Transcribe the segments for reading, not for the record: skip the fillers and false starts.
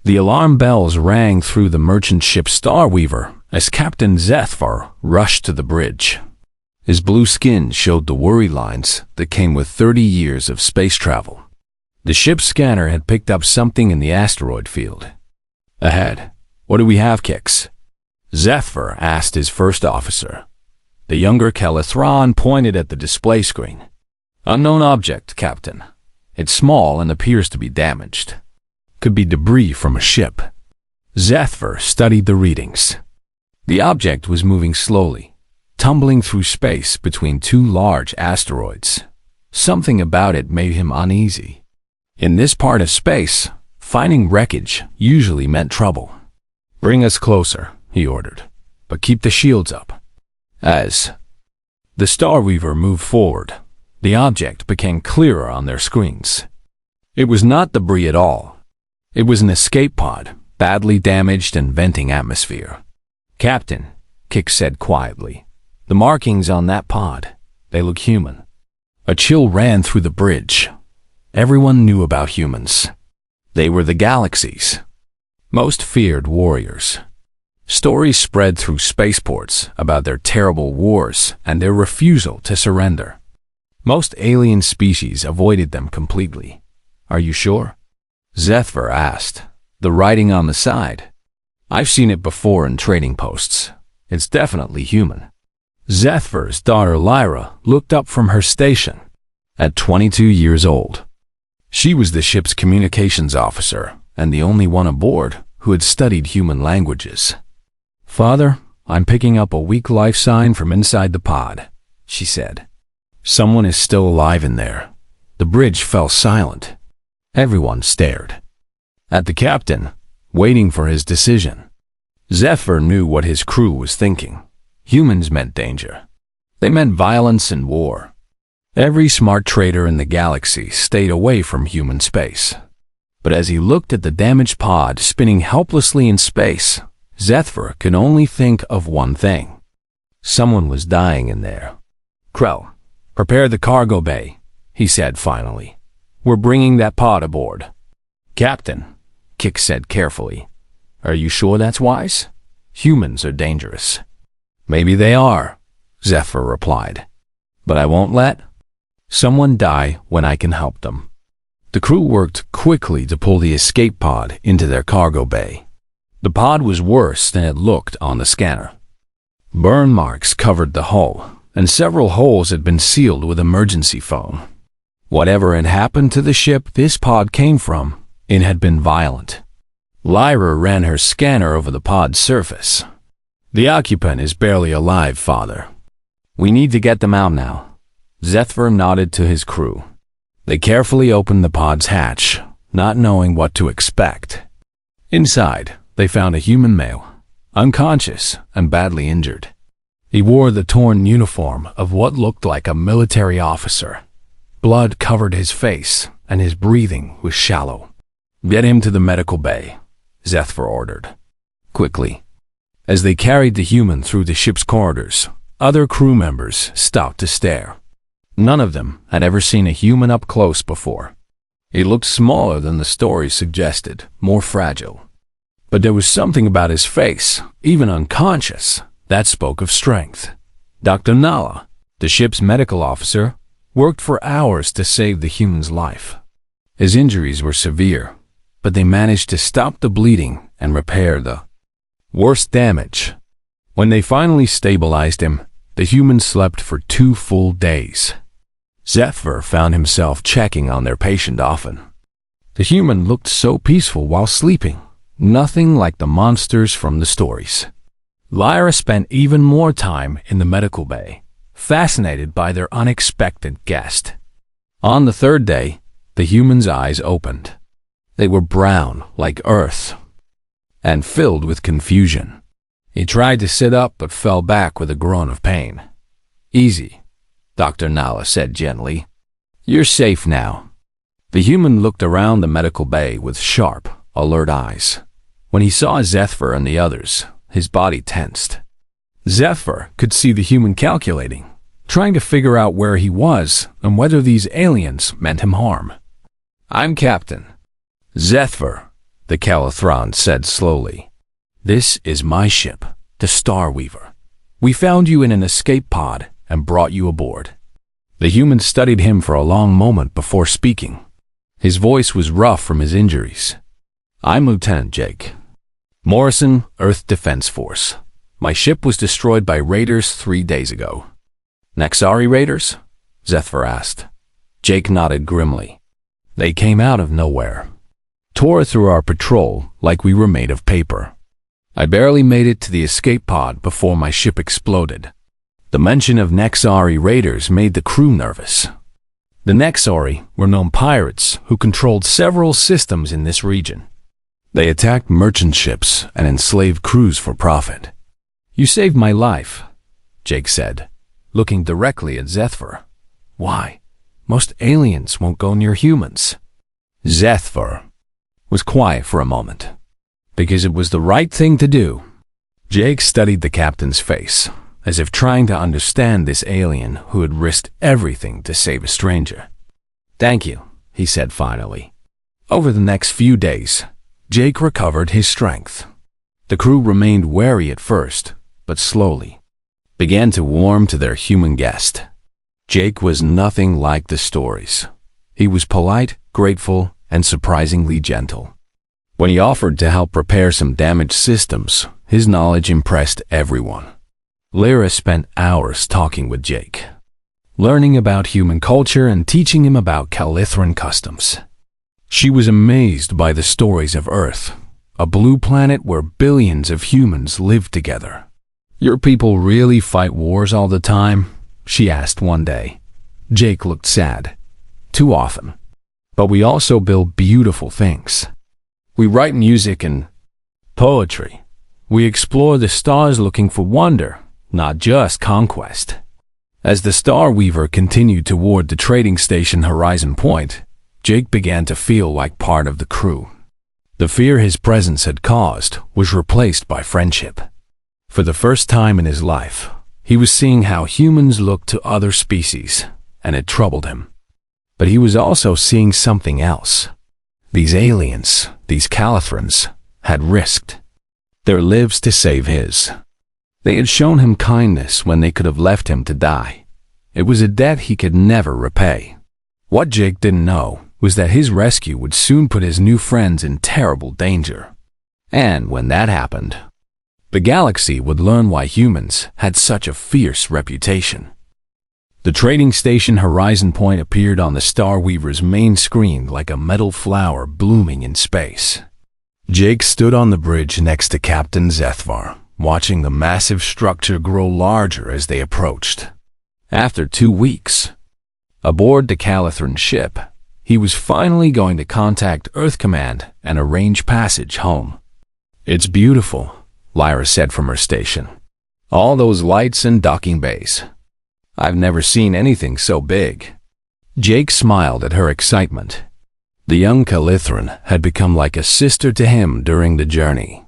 The alarm bells rang through the merchant ship Starweaver as Captain Zethvar rushed to the bridge. His blue skin showed the worry lines that came with 30 years of space travel. The ship's scanner had picked up something in the asteroid field. Ahead. What do we have, Kix? Zethvar asked his first officer. The younger Kelethron pointed at the display screen. Unknown object, Captain. It's small and appears to be damaged. Could be debris from a ship. Zethvar studied the readings. The object was moving slowly, tumbling through space between two large asteroids. Something about it made him uneasy. In this part of space, finding wreckage usually meant trouble. Bring us closer, he ordered, but keep the shields up. As the Starweaver moved forward, the object became clearer on their screens. It was not debris at all. It was an escape pod, badly damaged and venting atmosphere. Captain, Kix said quietly, the markings on that pod, they look human. A chill ran through the bridge. Everyone knew about humans. They were the galaxy's most feared warriors. Stories spread through spaceports about their terrible wars and their refusal to surrender. Most alien species avoided them completely. Are you sure? Zethvar asked, the writing on the side. I've seen it before in trading posts. It's definitely human. Zethvar's daughter Lyra looked up from her station. At 22 years old, she was the ship's communications officer and the only one aboard who had studied human languages. Father, I'm picking up a weak life sign from inside the pod, she said. Someone is still alive in there. The bridge fell silent. Everyone stared at the captain, waiting for his decision. Zethvar knew what his crew was thinking. Humans meant danger. They meant violence and war. Every smart trader in the galaxy stayed away from human space. But as he looked at the damaged pod spinning helplessly in space, Zethvar could only think of one thing. Someone was dying in there. Krell, prepare the cargo bay, he said finally. We're bringing that pod aboard. Captain, Kix said carefully. Are you sure that's wise? Humans are dangerous. Maybe they are, Zethvar replied. But I won't let someone die when I can help them. The crew worked quickly to pull the escape pod into their cargo bay. The pod was worse than it looked on the scanner. Burn marks covered the hull, and several holes had been sealed with emergency foam. Whatever had happened to the ship this pod came from, it had been violent. Lyra ran her scanner over the pod's surface. The occupant is barely alive, Father. We need to get them out now. Zethvar nodded to his crew. They carefully opened the pod's hatch, not knowing what to expect. Inside, they found a human male, unconscious and badly injured. He wore the torn uniform of what looked like a military officer. Blood covered his face, and his breathing was shallow. Get him to the medical bay, Zethvar ordered. Quickly. As they carried the human through the ship's corridors, other crew members stopped to stare. None of them had ever seen a human up close before. He looked smaller than the story suggested, more fragile. But there was something about his face, even unconscious, that spoke of strength. Dr. Nala, the ship's medical officer, worked for hours to save the human's life. His injuries were severe, but they managed to stop the bleeding and repair the worst damage. When they finally stabilized him, the human slept for 2 full days. Zethvar found himself checking on their patient often. The human looked so peaceful while sleeping, nothing like the monsters from the stories. Lyra spent even more time in the medical bay, fascinated by their unexpected guest. On the 3rd day, the human's eyes opened. They were brown like earth and filled with confusion. He tried to sit up but fell back with a groan of pain. Easy, Dr. Nala said gently. You're safe now. The human looked around the medical bay with sharp, alert eyes. When he saw Zethvar and the others, his body tensed. Zethvar could see the human calculating, trying to figure out where he was and whether these aliens meant him harm. I'm Captain Zethvar, the Calathron said slowly. "This is my ship, the Starweaver. We found you in an escape pod and brought you aboard." The human studied him for a long moment before speaking. His voice was rough from his injuries. "I'm Lieutenant Jake Morrison, Earth Defense Force. My ship was destroyed by raiders 3 days ago." "Nexari raiders?" Zethvar asked. Jake nodded grimly. "They came out of nowhere, tore through our patrol like we were made of paper. I barely made it to the escape pod before my ship exploded." The mention of Nexari raiders made the crew nervous. The Nexari were known pirates who controlled several systems in this region. They attacked merchant ships and enslaved crews for profit. "You saved my life," Jake said, looking directly at Zethvar. "Why? Most aliens won't go near humans." Zethvar was quiet for a moment. "Because it was the right thing to do." Jake studied the captain's face, as if trying to understand this alien who had risked everything to save a stranger. "Thank you," he said finally. Over the next few days, Jake recovered his strength. The crew remained wary at first, but slowly began to warm to their human guest. Jake was nothing like the stories. He was polite, grateful, and surprisingly gentle. When he offered to help repair some damaged systems, his knowledge impressed everyone. Lyra spent hours talking with Jake, learning about human culture and teaching him about Calithran customs. She was amazed by the stories of Earth, a blue planet where billions of humans live together. "Your people really fight wars all the time?" she asked one day. Jake looked sad. "Too often. But we also build beautiful things. We write music and poetry. We explore the stars looking for wonder, not just conquest." As the Starweaver continued toward the trading station Horizon Point, Jake began to feel like part of the crew. The fear his presence had caused was replaced by friendship. For the first time in his life, he was seeing how humans looked to other species, and it troubled him. But he was also seeing something else. These aliens, these Calathrans, had risked their lives to save his. They had shown him kindness when they could have left him to die. It was a debt he could never repay. What Jake didn't know was that his rescue would soon put his new friends in terrible danger. And when that happened, the galaxy would learn why humans had such a fierce reputation. The trading station Horizon Point appeared on the Starweaver's main screen like a metal flower blooming in space. Jake stood on the bridge next to Captain Zethvar, watching the massive structure grow larger as they approached. After 2 weeks, aboard the Calathran ship, he was finally going to contact Earth Command and arrange passage home. "It's beautiful," Lyra said from her station. "All those lights and docking bays. I've never seen anything so big." Jake smiled at her excitement. The young Calithran had become like a sister to him during the journey.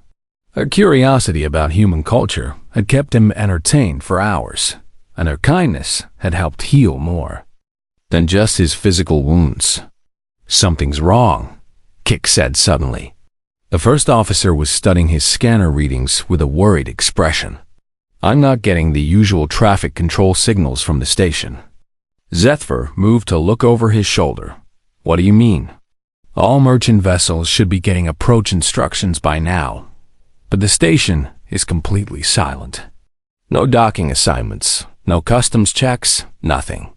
Her curiosity about human culture had kept him entertained for hours, and her kindness had helped heal more than just his physical wounds. "Something's wrong," Kik said suddenly. The first officer was studying his scanner readings with a worried expression. "I'm not getting the usual traffic control signals from the station." Zethvar moved to look over his shoulder. "What do you mean?" "All merchant vessels should be getting approach instructions by now, but the station is completely silent. No docking assignments, no customs checks, nothing."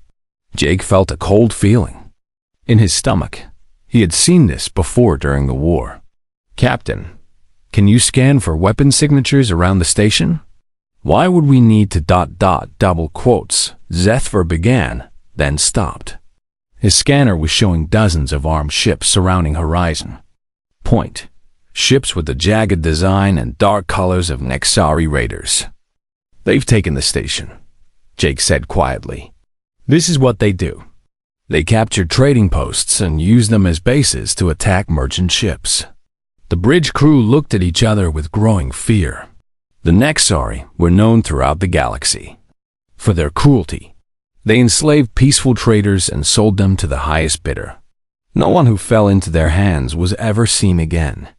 Jake felt a cold feeling in his stomach. He had seen this before during the war. "Captain, can you scan for weapon signatures around the station?" "Why would we need to ... double quotes?" Zethvar began, then stopped. His scanner was showing dozens of armed ships surrounding Horizon Point. Ships with the jagged design and dark colors of Nexari raiders. "They've taken the station," Jake said quietly. "This is what they do. They capture trading posts and use them as bases to attack merchant ships." The bridge crew looked at each other with growing fear. The Nexari were known throughout the galaxy for their cruelty. They enslaved peaceful traders and sold them to the highest bidder. No one who fell into their hands was ever seen again.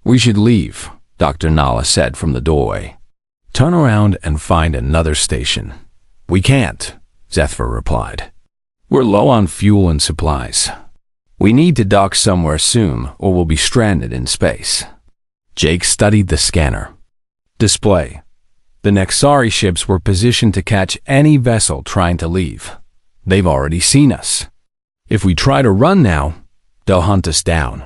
We should leave, Dr. Nala said from the doorway. Turn around and find another station. We can't, Zethver replied. We're low on fuel and supplies. We need to dock somewhere soon or we'll be stranded in space. Jake studied the scanner. Display. The Nexari ships were positioned to catch any vessel trying to leave. They've already seen us. If we try to run now, they'll hunt us down.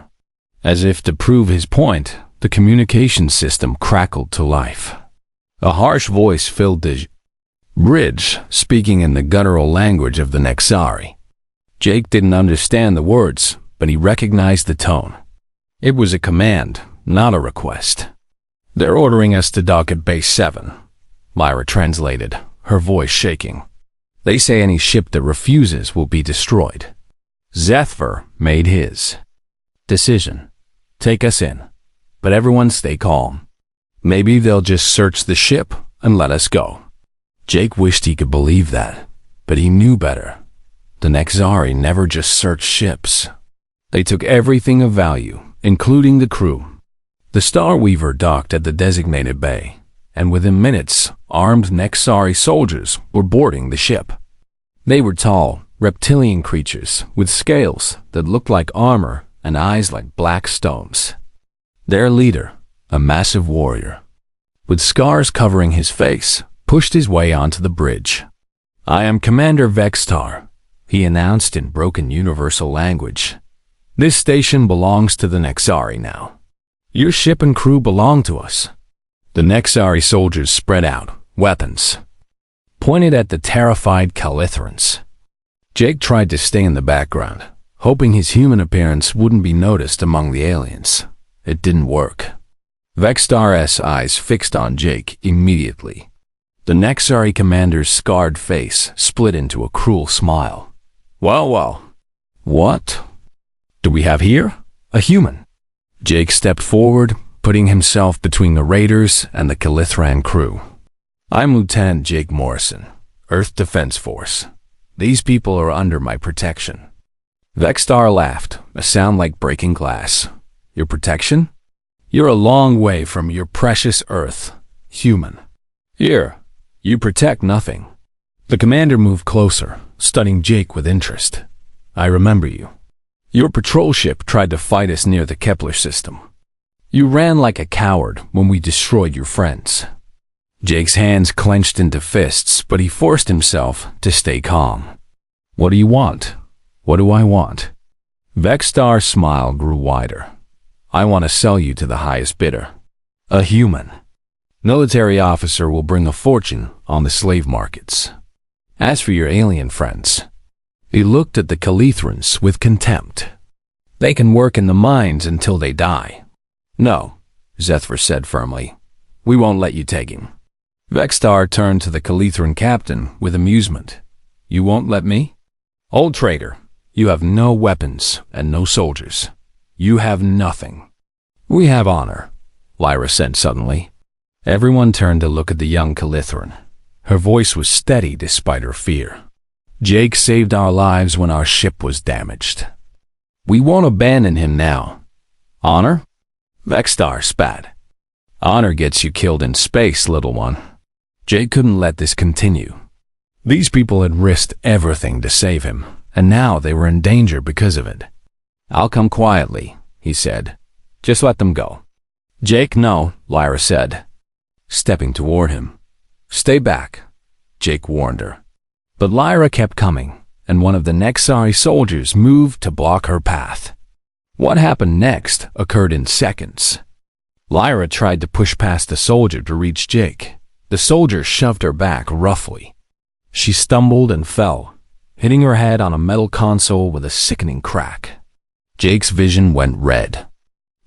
As if to prove his point, the communication system crackled to life. A harsh voice filled the bridge, speaking in the guttural language of the Nexari. Jake didn't understand the words, but he recognized the tone. It was a command, not a request. They're ordering us to dock at Base 7, Lyra translated, her voice shaking. They say any ship that refuses will be destroyed. Zethver made his decision. Take us in, but everyone stay calm. Maybe they'll just search the ship and let us go. Jake wished he could believe that, but he knew better. The Nexari never just searched ships. They took everything of value, including the crew. The Starweaver docked at the designated bay, and within minutes, armed Nexari soldiers were boarding the ship. They were tall, reptilian creatures with scales that looked like armor and eyes like black stones. Their leader, a massive warrior, with scars covering his face, pushed his way onto the bridge. I am Commander Vextar, he announced in broken universal language. This station belongs to the Nexari now. Your ship and crew belong to us. The Nexari soldiers spread out, weapons pointed at the terrified Calithrans. Jake tried to stay in the background, hoping his human appearance wouldn't be noticed among the aliens. It didn't work. Vextar's eyes fixed on Jake immediately. The Nexari commander's scarred face split into a cruel smile. Well. What do we have here? A human. Jake stepped forward, putting himself between the raiders and the Calithran crew. I'm Lieutenant Jake Morrison, Earth Defense Force. These people are under my protection. Vextar laughed, a sound like breaking glass. Your protection? You're a long way from your precious Earth, human. Here, you protect nothing. The commander moved closer, studying Jake with interest. I remember you. Your patrol ship tried to fight us near the Kepler system. You ran like a coward when we destroyed your friends. Jake's hands clenched into fists, but he forced himself to stay calm. What do you want? What do I want? Vextar's smile grew wider. I want to sell you to the highest bidder. A human. Military officer will bring a fortune on the slave markets. As for your alien friends, he looked at the Calithrans with contempt. They can work in the mines until they die. No, Zethver said firmly. We won't let you take him. Vextar turned to the Calithran captain with amusement. You won't let me? Old traitor, you have no weapons and no soldiers. You have nothing. We have honor, Lyra said suddenly. Everyone turned to look at the young Calithran. Her voice was steady despite her fear. Jake saved our lives when our ship was damaged. We won't abandon him now. Honor? Vextar spat. Honor gets you killed in space, little one. Jake couldn't let this continue. These people had risked everything to save him, and now they were in danger because of it. I'll come quietly, he said. Just let them go. Jake, no, Lyra said, stepping toward him. Stay back, Jake warned her. But Lyra kept coming, and one of the Nexari soldiers moved to block her path. What happened next occurred in seconds. Lyra tried to push past the soldier to reach Jake. The soldier shoved her back roughly. She stumbled and fell, hitting her head on a metal console with a sickening crack. Jake's vision went red.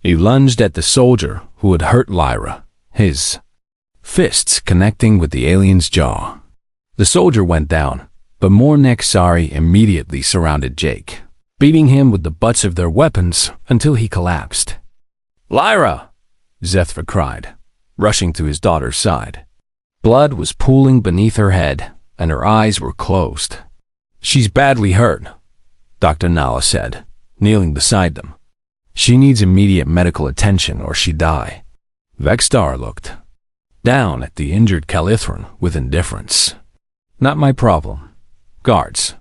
He lunged at the soldier who had hurt Lyra, his fists connecting with the alien's jaw. The soldier went down, but more Nexari immediately surrounded Jake, beating him with the butts of their weapons until he collapsed. Lyra! Zethver cried, rushing to his daughter's side. Blood was pooling beneath her head, and her eyes were closed. She's badly hurt, Dr. Nala said, kneeling beside them. She needs immediate medical attention or she die." Vexstar looked down at the injured Calithran with indifference. "Not my problem. Guards,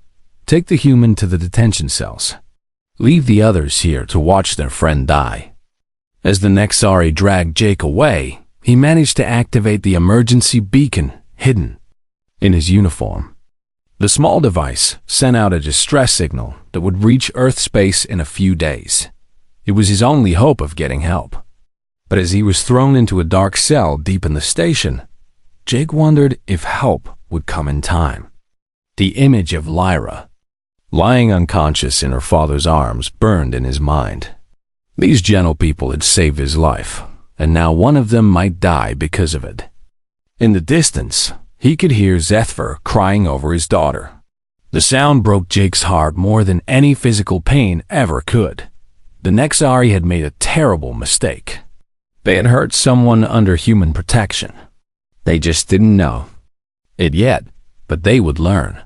take the human to the detention cells. Leave the others here to watch their friend die." As the Nexari dragged Jake away, he managed to activate the emergency beacon hidden in his uniform. The small device sent out a distress signal that would reach Earth space in a few days. It was his only hope of getting help. But as he was thrown into a dark cell deep in the station, Jake wondered if help would come in time. The image of Lyra, lying unconscious in her father's arms, burned in his mind. These gentle people had saved his life, and now one of them might die because of it. In the distance, he could hear Zethver crying over his daughter. The sound broke Jake's heart more than any physical pain ever could. The Nexari had made a terrible mistake. They had hurt someone under human protection. They just didn't know it yet, but they would learn.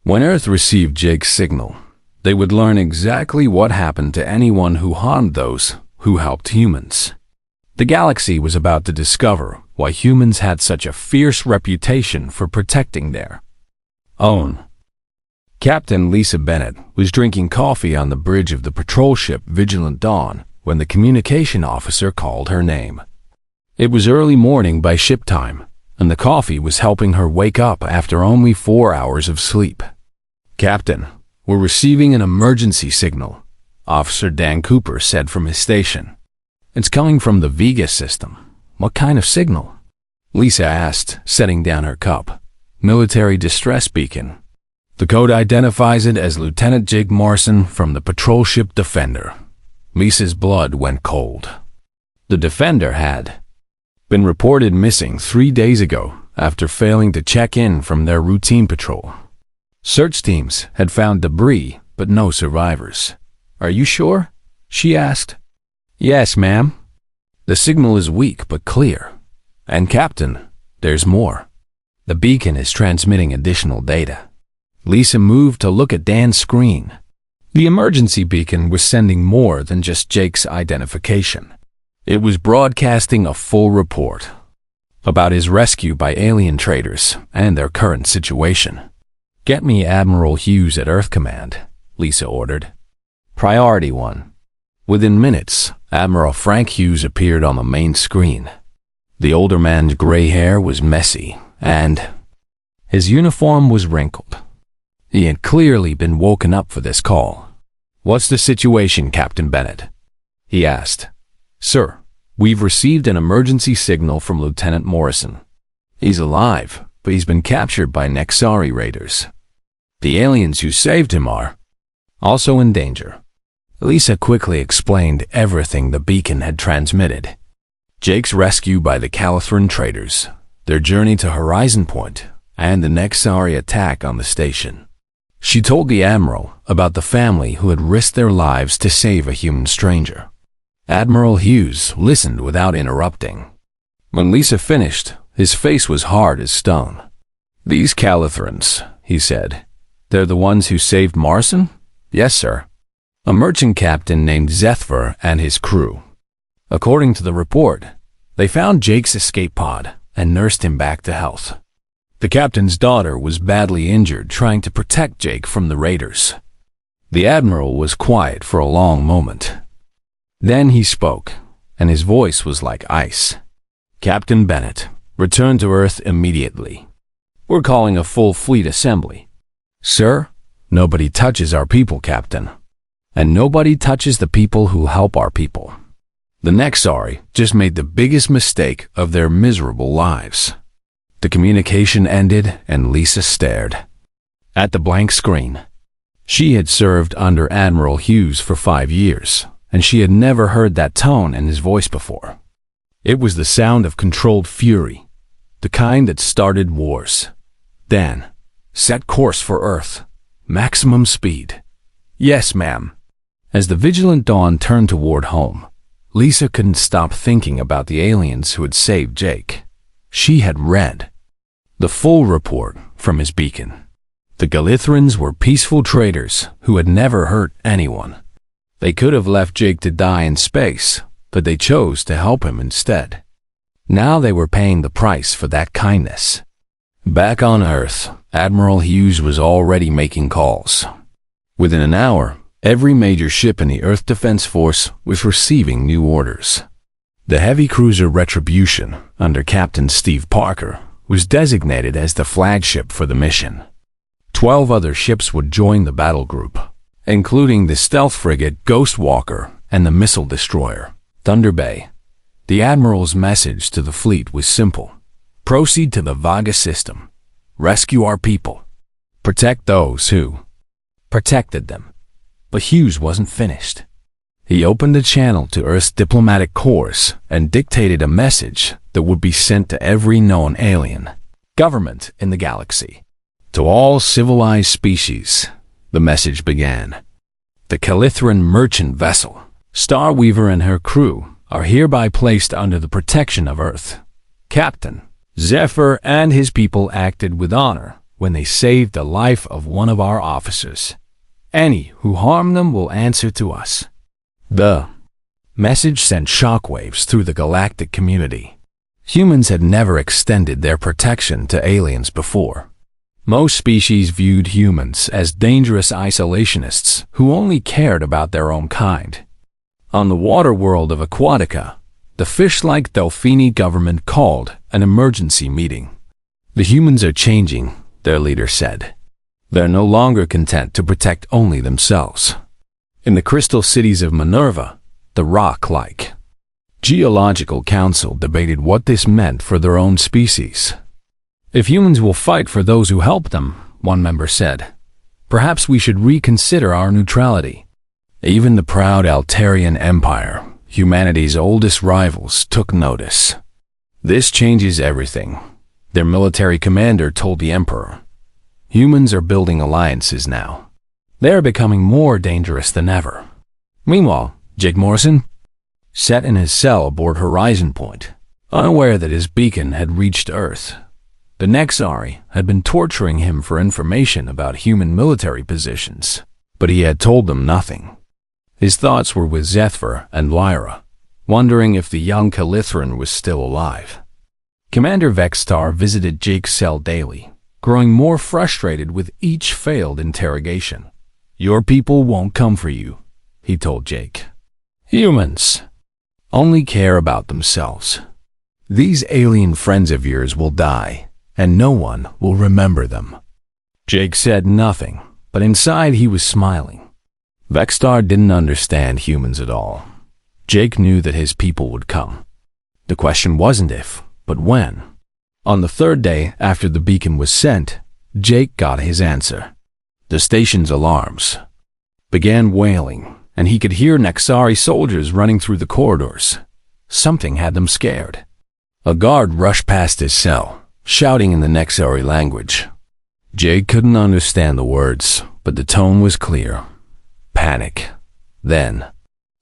When Earth received Jake's signal, they would learn exactly what happened to anyone who harmed those who helped humans. The galaxy was about to discover why humans had such a fierce reputation for protecting their own. Captain Lisa Bennett was drinking coffee on the bridge of the patrol ship Vigilant Dawn when the communication officer called her name. It was early morning by ship time, and the coffee was helping her wake up after only 4 hours of sleep. "Captain, we're receiving an emergency signal," Officer Dan Cooper said from his station. "It's coming from the Vega system." "What kind of signal?" Lisa asked, setting down her cup. "Military distress beacon. The code identifies it as Lieutenant Jake Morrison from the patrol ship Defender." Lisa's blood went cold. The Defender had been reported missing 3 days ago after failing to check in from their routine patrol. Search teams had found debris, but no survivors. "Are you sure?" she asked. "Yes, ma'am. The signal is weak but clear. And Captain, there's more. The beacon is transmitting additional data." Lisa moved to look at Dan's screen. The emergency beacon was sending more than just Jake's identification. It was broadcasting a full report about his rescue by alien traders and their current situation. "Get me Admiral Hughes at Earth Command," Lisa ordered. Priority 1. Within minutes, Admiral Frank Hughes appeared on the main screen. The older man's gray hair was messy, and his uniform was wrinkled. He had clearly been woken up for this call. "What's the situation, Captain Bennett?" he asked. "Sir, we've received an emergency signal from Lieutenant Morrison. He's alive, but he's been captured by Nexari raiders. The aliens who saved him are also in danger." Lisa quickly explained everything the beacon had transmitted. Jake's rescue by the Calithran traders, their journey to Horizon Point, and the Nexari attack on the station. She told the Admiral about the family who had risked their lives to save a human stranger. Admiral Hughes listened without interrupting. When Lisa finished, his face was hard as stone. "These Calithrans," he said. "They're the ones who saved Morrison?" "Yes, sir. A merchant captain named Zethver and his crew. According to the report, they found Jake's escape pod and nursed him back to health. The captain's daughter was badly injured trying to protect Jake from the raiders." The Admiral was quiet for a long moment. Then he spoke, and his voice was like ice. "Captain Bennett, return to Earth immediately. We're calling a full fleet assembly." "Sir, nobody touches our people, Captain. And nobody touches the people who help our people. The Nexari just made the biggest mistake of their miserable lives." The communication ended, and Lisa stared at the blank screen. She had served under Admiral Hughes for 5 years, and she had never heard that tone in his voice before. It was the sound of controlled fury, the kind that started wars. "Dan, set course for Earth. Maximum speed." "Yes, ma'am." As the Vigilant Dawn turned toward home, Lisa couldn't stop thinking about the aliens who had saved Jake. She had read the full report from his beacon. The Galithrans were peaceful traders who had never hurt anyone. They could have left Jake to die in space, but they chose to help him instead. Now they were paying the price for that kindness. Back on Earth, Admiral Hughes was already making calls. Within an hour, every major ship in the Earth Defense Force was receiving new orders. The heavy cruiser Retribution, under Captain Steve Parker, was designated as the flagship for the mission. 12 other ships would join the battle group, including the stealth frigate Ghostwalker and the missile destroyer Thunder Bay. The Admiral's message to the fleet was simple: proceed to the Vaga system, rescue our people, protect those who protected them. But Hughes wasn't finished. He opened a channel to Earth's diplomatic corps and dictated a message that would be sent to every known alien government in the galaxy. To all civilized species, the message began. The Calithran merchant vessel, Starweaver, and her crew are hereby placed under the protection of Earth. Captain Zephyr and his people acted with honor when they saved the life of one of our officers. Any who harm them will answer to us. The message sent shockwaves through the galactic community. Humans had never extended their protection to aliens before. Most species viewed humans as dangerous isolationists who only cared about their own kind. On the water world of Aquatica, the fish-like Delphini government called an emergency meeting. The humans are changing, their leader said. They're no longer content to protect only themselves. In the crystal cities of Minerva, the rock-like Geological Council debated what this meant for their own species. If humans will fight for those who help them, one member said, perhaps we should reconsider our neutrality. Even the proud Altarian Empire, humanity's oldest rivals, took notice. This changes everything, their military commander told the Emperor. Humans are building alliances now. They are becoming more dangerous than ever. Meanwhile, Jake Morrison sat in his cell aboard Horizon Point, unaware that his beacon had reached Earth. The Nexari had been torturing him for information about human military positions, but he had told them nothing. His thoughts were with Zephyr and Lyra, wondering if the young Calithran was still alive. Commander Vextar visited Jake's cell daily, growing more frustrated with each failed interrogation. Your people won't come for you, he told Jake. Humans only care about themselves. These alien friends of yours will die, and no one will remember them. Jake said nothing, but inside he was smiling. Vextar didn't understand humans at all. Jake knew that his people would come. The question wasn't if, but when. On the third day after the beacon was sent, Jake got his answer. The station's alarms began wailing, and he could hear Nexari soldiers running through the corridors. Something had them scared. A guard rushed past his cell, shouting in the Nexari language. Jake couldn't understand the words, but the tone was clear. Panic. Then,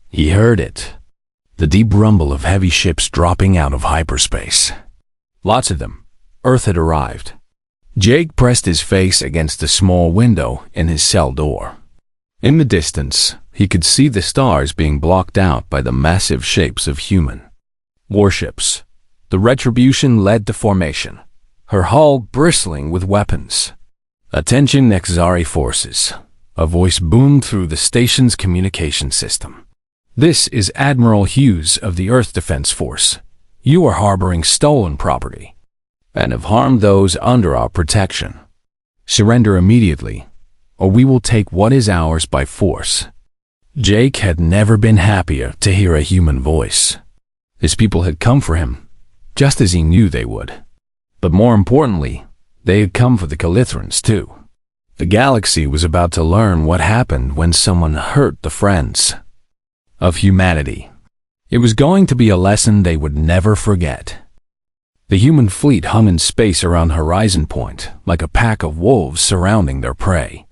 he heard it. The deep rumble of heavy ships dropping out of hyperspace. Lots of them. Earth had arrived. Jake pressed his face against the small window in his cell door. In the distance, he could see the stars being blocked out by the massive shapes of human warships. The Retribution led to formation, her hull bristling with weapons. Attention Nexari forces. A voice boomed through the station's communication system. This is Admiral Hughes of the Earth Defense Force. You are harboring stolen property and have harmed those under our protection. Surrender immediately, or we will take what is ours by force. Jake had never been happier to hear a human voice. His people had come for him, just as he knew they would. But more importantly, they had come for the Calithrans too. The galaxy was about to learn what happened when someone hurt the friends of humanity. It was going to be a lesson they would never forget. The human fleet hung in space around Horizon Point, like a pack of wolves surrounding their prey.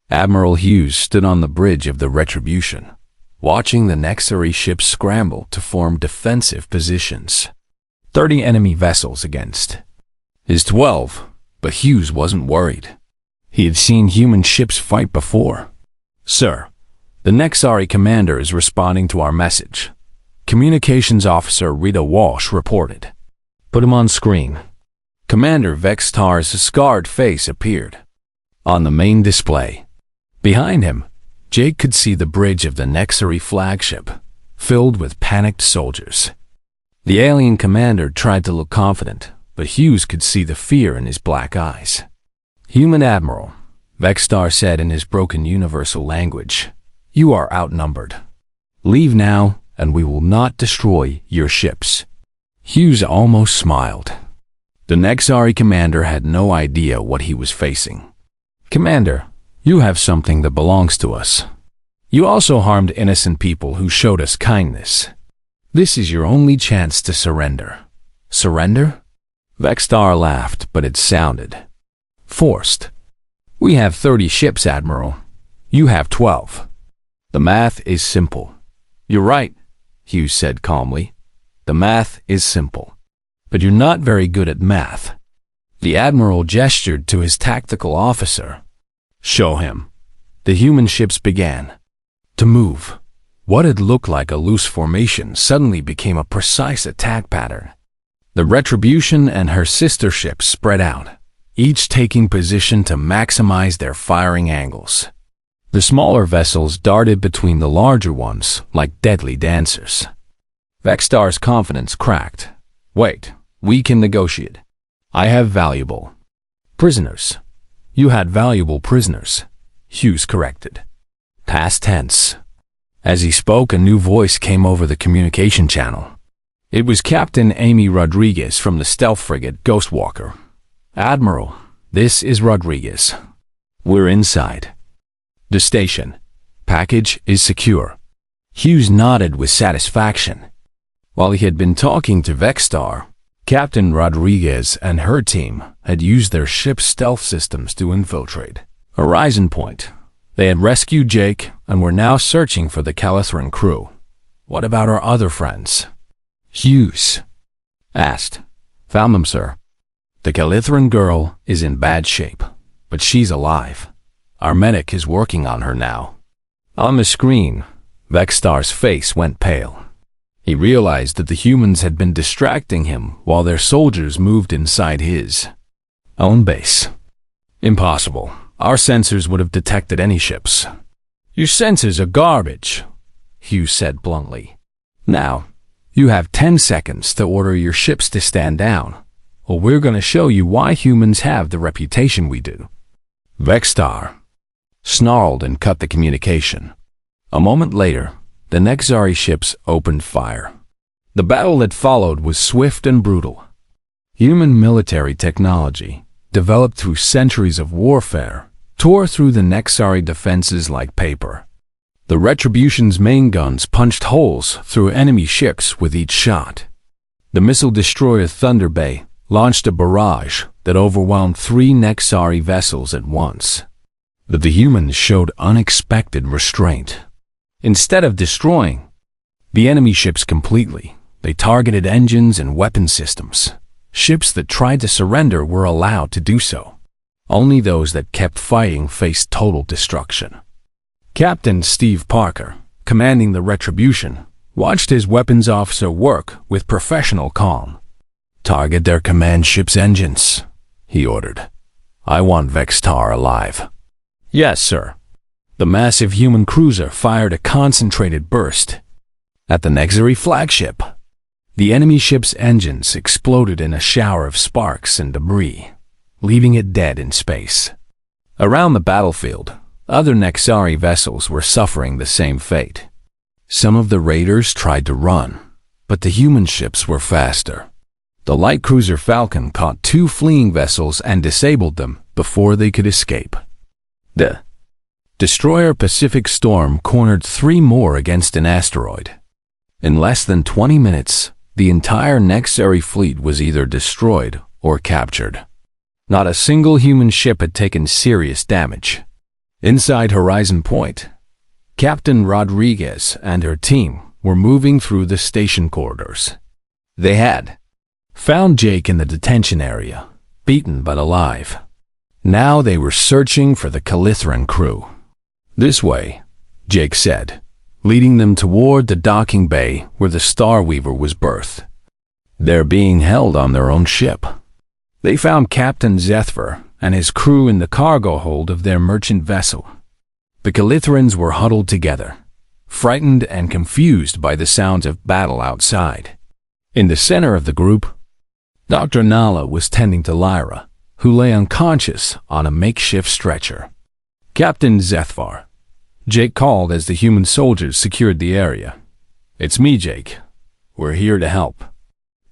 Admiral Hughes stood on the bridge of the Retribution, watching the Nexari ships scramble to form defensive positions. 30 enemy vessels against his 12, but Hughes wasn't worried. He had seen human ships fight before. Sir, The Nexari commander is responding to our message. Communications Officer Rita Walsh reported. Put him on screen. Commander Vextar's scarred face appeared on the main display. Behind him, Jake could see the bridge of the Nexari flagship, filled with panicked soldiers. The alien commander tried to look confident, but Hughes could see the fear in his black eyes. Human Admiral, Vextar said in his broken universal language, you are outnumbered. Leave now, and we will not destroy your ships. Hughes almost smiled. The Nexari commander had no idea what he was facing. Commander, you have something that belongs to us. You also harmed innocent people who showed us kindness. This is your only chance to surrender. Surrender? Vextar laughed, but it sounded forced. We have 30 ships, Admiral. You have 12. The math is simple. You're right, Hughes said calmly. The math is simple. But you're not very good at math. The Admiral gestured to his tactical officer. Show him. The human ships began to move. What had looked like a loose formation suddenly became a precise attack pattern. The Retribution and her sister ships spread out, each taking position to maximize their firing angles. The smaller vessels darted between the larger ones like deadly dancers. Vextar's confidence cracked. Wait, we can negotiate. I have valuable prisoners. You had valuable prisoners, Hughes corrected. Past tense. As he spoke, a new voice came over the communication channel. It was Captain Amy Rodriguez from the stealth frigate Ghostwalker. Admiral, this is Rodriguez. We're inside the station. Package is secure. Hughes nodded with satisfaction. While he had been talking to Vextar, Captain Rodriguez and her team had used their ship's stealth systems to infiltrate Horizon Point. They had rescued Jake and were now searching for the Calithran crew. What about our other friends? Hughes asked. Found them, sir. The Calithran girl is in bad shape, but she's alive. Our medic is working on her now. On the screen, Vextar's face went pale. He realized that the humans had been distracting him while their soldiers moved inside his own base. Impossible. Our sensors would have detected any ships. Your sensors are garbage, Hughes said bluntly. Now, you have 10 seconds to order your ships to stand down, or we're going to show you why humans have the reputation we do. Vextar snarled and cut the communication. A moment later, the Nexari ships opened fire. The battle that followed was swift and brutal. Human military technology, developed through centuries of warfare, tore through the Nexari defenses like paper. The Retribution's main guns punched holes through enemy ships with each shot. The missile destroyer Thunder Bay launched a barrage that overwhelmed 3 Nexari vessels at once. But the humans showed unexpected restraint. Instead of destroying the enemy ships completely, they targeted engines and weapon systems. Ships that tried to surrender were allowed to do so. Only those that kept fighting faced total destruction. Captain Steve Parker, commanding the Retribution, watched his weapons officer work with professional calm. Target their command ship's engines, he ordered. I want Vextar alive. Yes, sir. The massive human cruiser fired a concentrated burst at the Nexari flagship. The enemy ship's engines exploded in a shower of sparks and debris, leaving it dead in space. Around the battlefield, other Nexari vessels were suffering the same fate. Some of the raiders tried to run, but the human ships were faster. The light cruiser Falcon caught 2 fleeing vessels and disabled them before they could escape. The destroyer Pacific Storm cornered 3 more against an asteroid. In less than 20 minutes, the entire Nexari fleet was either destroyed or captured. Not a single human ship had taken serious damage. Inside Horizon Point, Captain Rodriguez and her team were moving through the station corridors. They had found Jake in the detention area, beaten but alive. Now they were searching for the Calithran crew. This way, Jake said, leading them toward the docking bay where the Starweaver was berthed. They're being held on their own ship. They found Captain Zethver and his crew in the cargo hold of their merchant vessel. The Calithrans were huddled together, frightened and confused by the sounds of battle outside. In the center of the group, Dr. Nala was tending to Lyra, who lay unconscious on a makeshift stretcher. Captain Zethvar, Jake called as the human soldiers secured the area. It's me, Jake. We're here to help.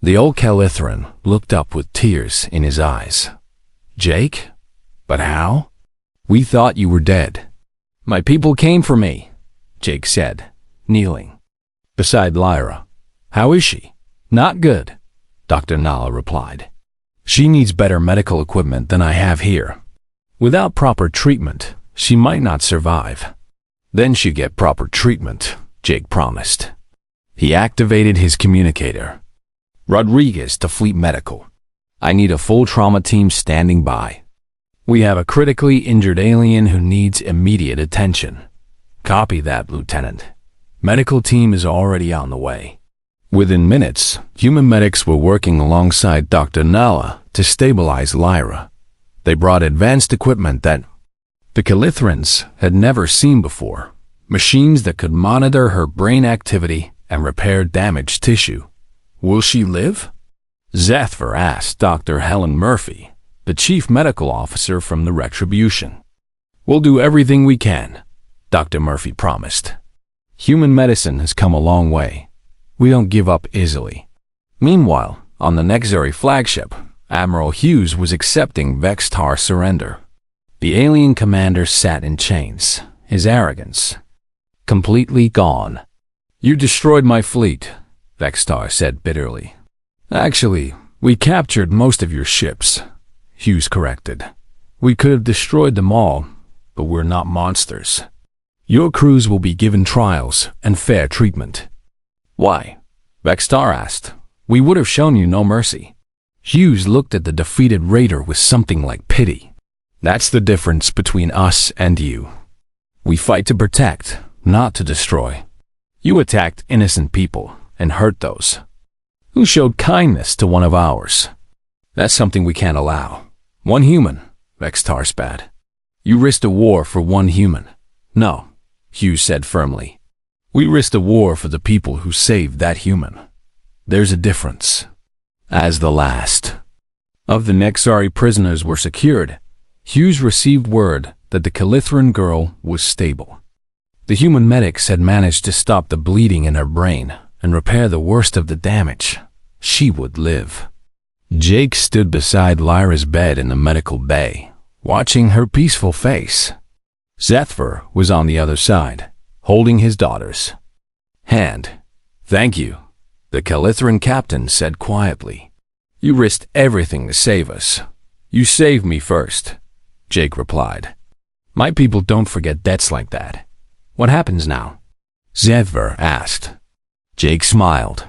The old Calithran looked up with tears in his eyes. Jake? But how? We thought you were dead. My people came for me, Jake said, kneeling beside Lyra. How is she? Not good, Dr. Nala replied. She needs better medical equipment than I have here. Without proper treatment, she might not survive. Then she'd get proper treatment, Jake promised. He activated his communicator. Rodriguez to Fleet Medical. I need a full trauma team standing by. We have a critically injured alien who needs immediate attention. Copy that, Lieutenant. Medical team is already on the way. Within minutes, human medics were working alongside Dr. Nala to stabilize Lyra. They brought advanced equipment that the Calithrans had never seen before, machines that could monitor her brain activity and repair damaged tissue. Will she live? Zethver asked Dr. Helen Murphy, the chief medical officer from the Retribution. We'll do everything we can, Dr. Murphy promised. Human medicine has come a long way. We don't give up easily. Meanwhile, on the Nexari flagship, Admiral Hughes was accepting Vextar's surrender. The alien commander sat in chains, his arrogance completely gone. You destroyed my fleet, Vextar said bitterly. Actually, we captured most of your ships, Hughes corrected. We could have destroyed them all, but we're not monsters. Your crews will be given trials and fair treatment. Why? Vextar asked. We would have shown you no mercy. Hughes looked at the defeated raider with something like pity. That's the difference between us and you. We fight to protect, not to destroy. You attacked innocent people and hurt those who showed kindness to one of ours. That's something we can't allow. One human, Vextar spat. You risked a war for one human. No, Hughes said firmly. We risked a war for the people who saved that human. There's a difference. As the last of the Nexari prisoners were secured, Hughes received word that the Calithran girl was stable. The human medics had managed to stop the bleeding in her brain and repair the worst of the damage. She would live. Jake stood beside Lyra's bed in the medical bay, watching her peaceful face. Zethver was on the other side, holding his daughter's hand. Thank you, the Calithran captain said quietly. You risked everything to save us. You saved me first, Jake replied. My people don't forget debts like that. What happens now? Zethver asked. Jake smiled.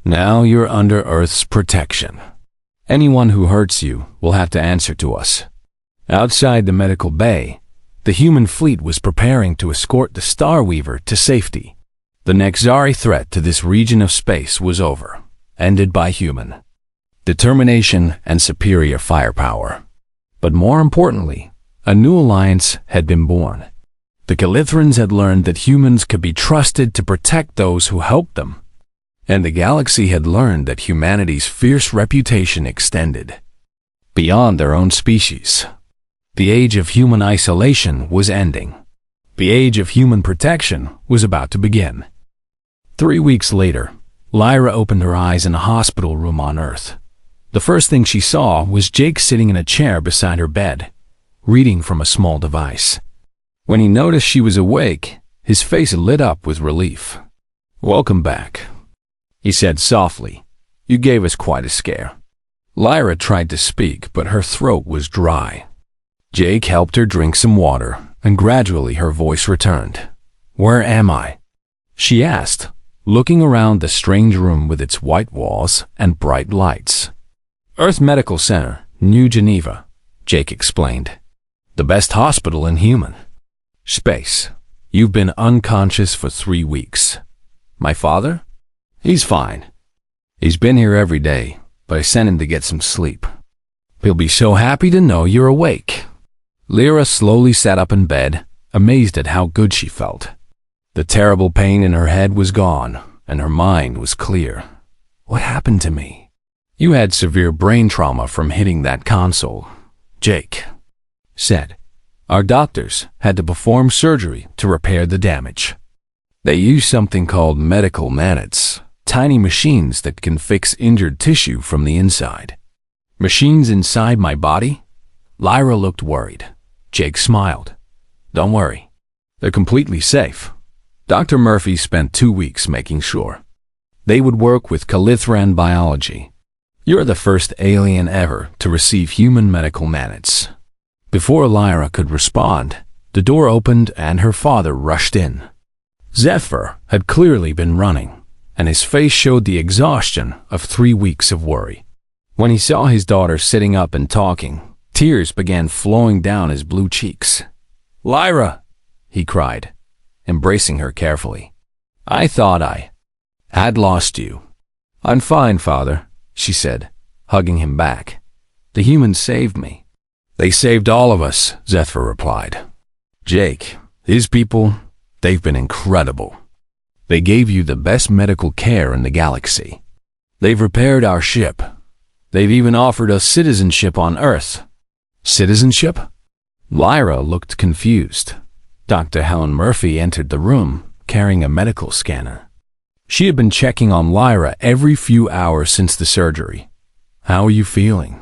Now you're under Earth's protection. Anyone who hurts you will have to answer to us. Outside the medical bay, the human fleet was preparing to escort the Starweaver to safety. The Nexari threat to this region of space was over, ended by human determination and superior firepower. But more importantly, a new alliance had been born. The Calithrans had learned that humans could be trusted to protect those who helped them, and the galaxy had learned that humanity's fierce reputation extended beyond their own species. The age of human isolation was ending. The age of human protection was about to begin. 3 weeks later, Lyra opened her eyes in a hospital room on Earth. The first thing she saw was Jake sitting in a chair beside her bed, reading from a small device. When he noticed she was awake, his face lit up with relief. Welcome back, he said softly. You gave us quite a scare. Lyra tried to speak, but her throat was dry. Jake helped her drink some water, and gradually her voice returned. Where am I? She asked, looking around the strange room with its white walls and bright lights. Earth Medical Center, New Geneva, Jake explained. The best hospital in human space. You've been unconscious for 3 weeks. My father? He's fine. He's been here every day, but I sent him to get some sleep. He'll be so happy to know you're awake." Lyra slowly sat up in bed, amazed at how good she felt. The terrible pain in her head was gone, and her mind was clear. "What happened to me?" "You had severe brain trauma from hitting that console," Jake said. "Our doctors had to perform surgery to repair the damage. They use something called medical magnets, tiny machines that can fix injured tissue from the inside." "Machines inside my body?" Lyra looked worried. Jake smiled. "Don't worry. They're completely safe. Dr. Murphy spent 2 weeks making sure. They would work with Calithran biology. You're the first alien ever to receive human medical magnets." Before Lyra could respond, the door opened and her father rushed in. Zephyr had clearly been running, and his face showed the exhaustion of 3 weeks of worry. When he saw his daughter sitting up and talking, tears began flowing down his blue cheeks. "Lyra!" he cried, embracing her carefully. "I thought I had lost you." "I'm fine, Father," she said, hugging him back. "The humans saved me." "They saved all of us," Zephyr replied. "Jake, his people, they've been incredible. They gave you the best medical care in the galaxy. They've repaired our ship. They've even offered us citizenship on Earth." "Citizenship?" Lyra looked confused. Dr. Helen Murphy entered the room, carrying a medical scanner. She had been checking on Lyra every few hours since the surgery. "How are you feeling?"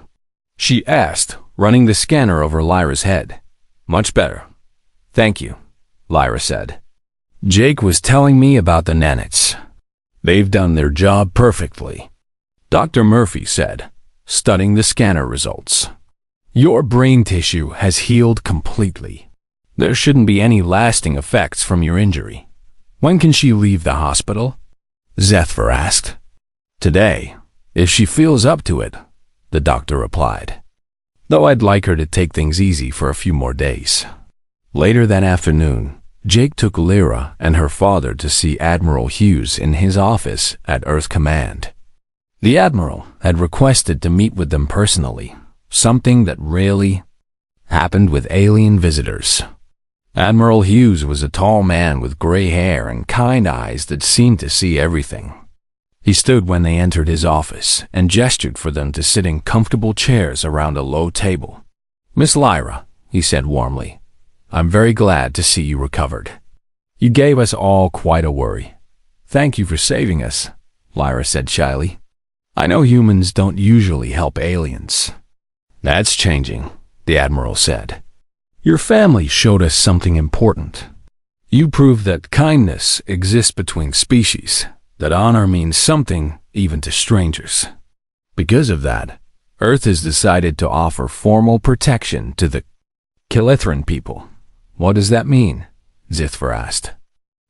she asked, running the scanner over Lyra's head. "Much better. Thank you," Lyra said. "Jake was telling me about the nanits. They've done their job perfectly," Dr. Murphy said, studying the scanner results. "Your brain tissue has healed completely. There shouldn't be any lasting effects from your injury. When can she leave the hospital?" Zephyr asked. "Today, if she feels up to it," the doctor replied. "Though I'd like her to take things easy for a few more days." Later that afternoon, Jake took Lyra and her father to see Admiral Hughes in his office at Earth Command. The Admiral had requested to meet with them personally, something that rarely happened with alien visitors. Admiral Hughes was a tall man with gray hair and kind eyes that seemed to see everything. He stood when they entered his office and gestured for them to sit in comfortable chairs around a low table. "Miss Lyra," he said warmly, "I'm very glad to see you recovered. You gave us all quite a worry." "Thank you for saving us," Lyra said shyly. "I know humans don't usually help aliens." "That's changing," the Admiral said. "Your family showed us something important. You proved that kindness exists between species, that honor means something even to strangers. Because of that, Earth has decided to offer formal protection to the Calithran people." "What does that mean?" Zephyr asked.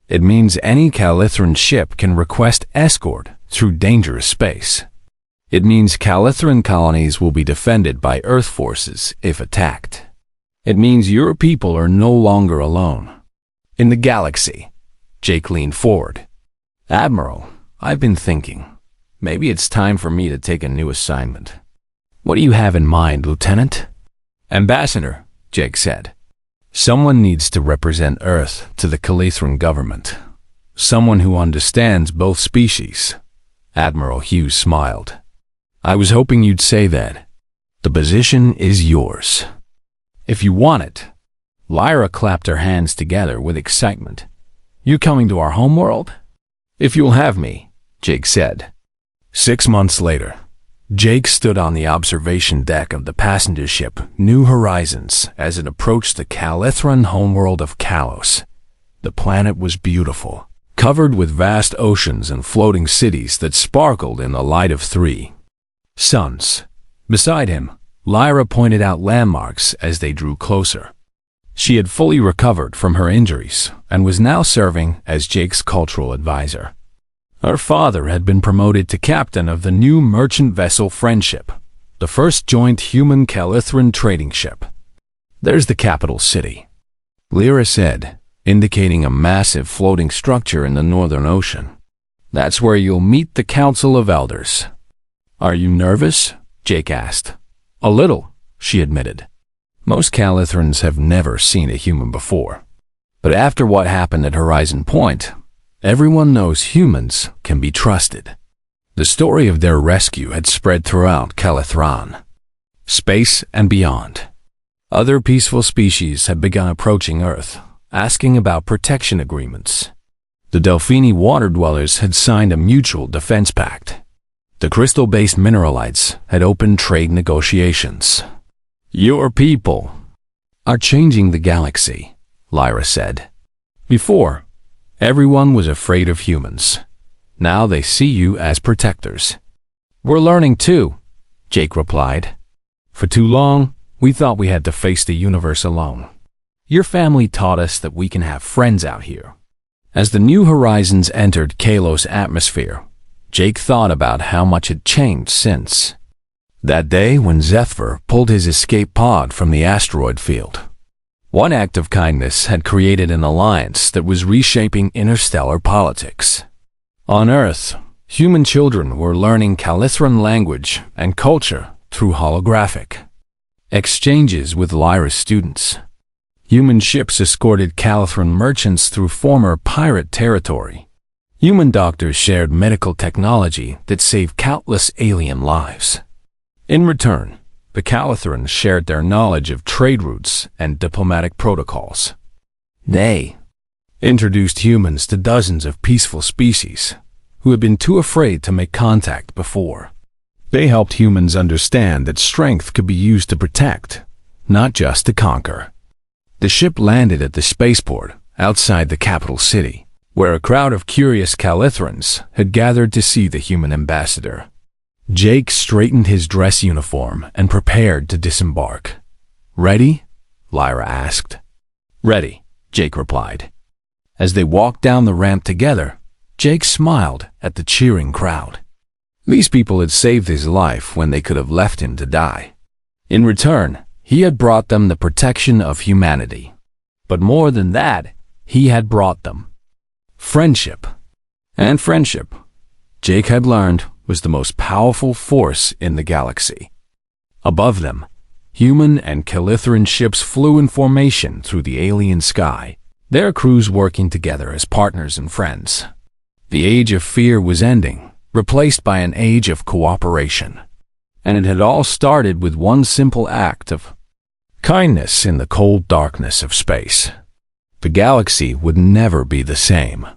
"It means any Calithran ship can request escort through dangerous space. It means Calithran colonies will be defended by Earth forces if attacked. It means your people are no longer alone in the galaxy." Jake leaned forward. "Admiral, I've been thinking. Maybe it's time for me to take a new assignment." "What do you have in mind, Lieutenant?" "Ambassador," Jake said. "Someone needs to represent Earth to the Calithran government. Someone who understands both species." Admiral Hughes smiled. "I was hoping you'd say that. The position is yours, if you want it." Lyra clapped her hands together with excitement. "You coming to our homeworld?" "If you'll have me," Jake said. 6 months later, Jake stood on the observation deck of the passenger ship New Horizons as it approached the Calithran homeworld of Kalos. The planet was beautiful, covered with vast oceans and floating cities that sparkled in the light of 3 suns. Beside him, Lyra pointed out landmarks as they drew closer. She had fully recovered from her injuries and was now serving as Jake's cultural advisor. Her father had been promoted to captain of the new merchant vessel Friendship, the first joint human Calithran trading ship. "There's the capital city," Lyra said, indicating a massive floating structure in the Northern Ocean. "That's where you'll meet the Council of Elders." "Are you nervous?" Jake asked. "A little," she admitted. Most Calithrans have never seen a human before. But after what happened at Horizon Point, everyone knows humans can be trusted. The story of their rescue had spread throughout Calithron, space and beyond. Other peaceful species had begun approaching Earth, asking about protection agreements. The Delphini water dwellers had signed a mutual defense pact. The crystal-based mineralites had opened trade negotiations. "Your people are changing the galaxy," Lyra said. "Before, everyone was afraid of humans. Now they see you as protectors." "We're learning too," Jake replied. "For too long, we thought we had to face the universe alone. Your family taught us that we can have friends out here." As the New Horizons entered Kalos' atmosphere, Jake thought about how much had changed since that day when Zethver pulled his escape pod from the asteroid field. One act of kindness had created an alliance that was reshaping interstellar politics. On Earth, human children were learning Calithran language and culture through holographic exchanges with Lyra's students. Human ships escorted Calithran merchants through former pirate territory. Human doctors shared medical technology that saved countless alien lives. In return, the Calithrans shared their knowledge of trade routes and diplomatic protocols. They introduced humans to dozens of peaceful species who had been too afraid to make contact before. They helped humans understand that strength could be used to protect, not just to conquer. The ship landed at the spaceport outside the capital city, where a crowd of curious Calithrans had gathered to see the human ambassador. Jake straightened his dress uniform and prepared to disembark. "Ready?" Lyra asked. "Ready," Jake replied. As they walked down the ramp together, Jake smiled at the cheering crowd. These people had saved his life when they could have left him to die. In return, he had brought them the protection of humanity. But more than that, he had brought them friendship. And friendship, Jake had learned, was the most powerful force in the galaxy. Above them, human and Calithran ships flew in formation through the alien sky, their crews working together as partners and friends. The age of fear was ending, replaced by an age of cooperation. And it had all started with one simple act of kindness in the cold darkness of space. The galaxy would never be the same.